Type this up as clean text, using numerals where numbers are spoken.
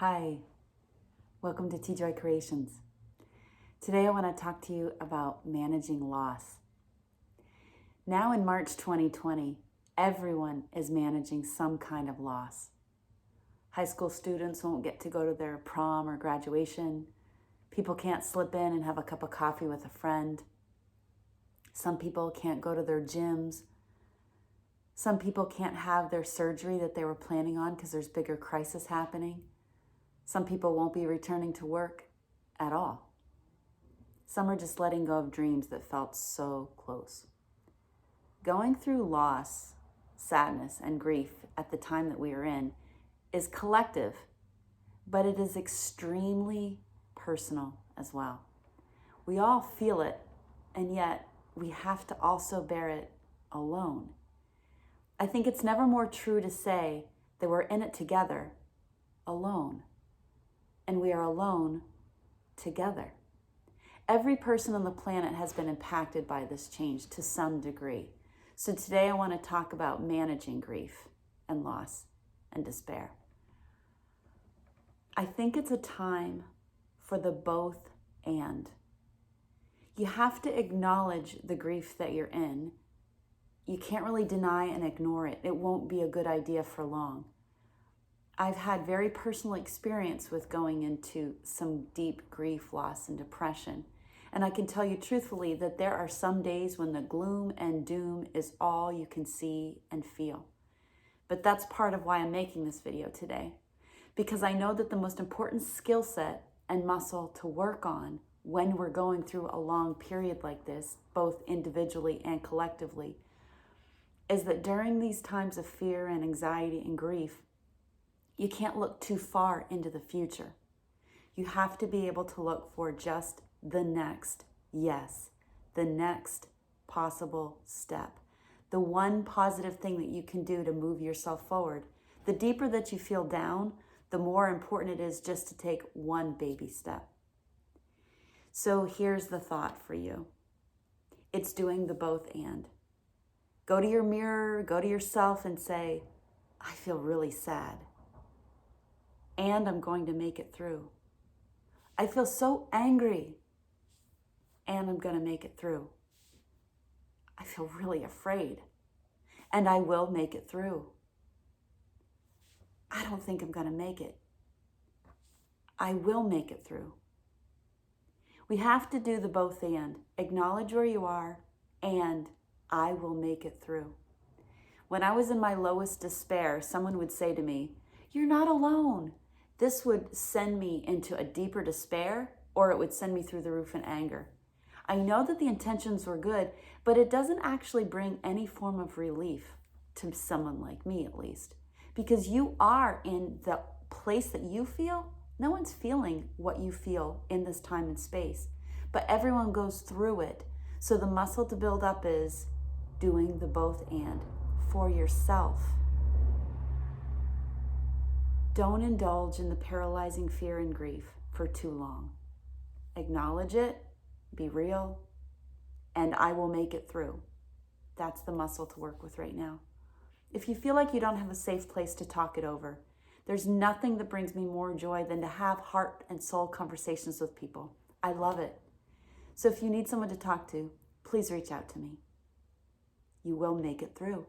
Hi, welcome to T-Joy Creations. Today I want to talk to you about managing loss. Now in March 2020, everyone is managing some kind of loss. High school students won't get to go to their prom or graduation. People can't slip in and have a cup of coffee with a friend. Some people can't go to their gyms. Some people can't have their surgery that they were planning on because there's bigger crisis happening. Some people won't be returning to work at all. Some are just letting go of dreams that felt so close. Going through loss, sadness, and grief at the time that we are in is collective, but it is extremely personal as well. We all feel it, and yet we have to also bear it alone. I think it's never more true to say that we're in it together, alone. And we are alone together. Every person on the planet has been impacted by this change to some degree. So today I want to talk about managing grief and loss and despair. I think it's a time for the both and. You have to acknowledge the grief that you're in. You can't really deny and ignore it. It won't be a good idea for long. I've had very personal experience with going into some deep grief, loss, and depression. And I can tell you truthfully that there are some days when the gloom and doom is all you can see and feel. But that's part of why I'm making this video today, because I know that the most important skill set and muscle to work on when we're going through a long period like this, both individually and collectively, is that during these times of fear and anxiety and grief, you can't look too far into the future. You have to be able to look for just the next yes, the next possible step, the one positive thing that you can do to move yourself forward. The deeper that you feel down, the more important it is just to take one baby step. So here's the thought for you. It's doing the both and. Go to your mirror, go to yourself and say, I feel really sad. And I'm going to make it through. I feel so angry, and I'm going to make it through. I feel really afraid, and I will make it through. I don't think I'm going to make it. I will make it through. We have to do the both and. Acknowledge where you are, and I will make it through. When I was in my lowest despair, someone would say to me, "You're not alone." This would send me into a deeper despair, or it would send me through the roof in anger. I know that the intentions were good, but it doesn't actually bring any form of relief to someone like me, at least. Because you are in the place that you feel. No one's feeling what you feel in this time and space, but everyone goes through it. So the muscle to build up is doing the both and for yourself. Don't indulge in the paralyzing fear and grief for too long. Acknowledge it, be real, and I will make it through. That's the muscle to work with right now. If you feel like you don't have a safe place to talk it over, there's nothing that brings me more joy than to have heart and soul conversations with people. I love it. So if you need someone to talk to, please reach out to me. You will make it through.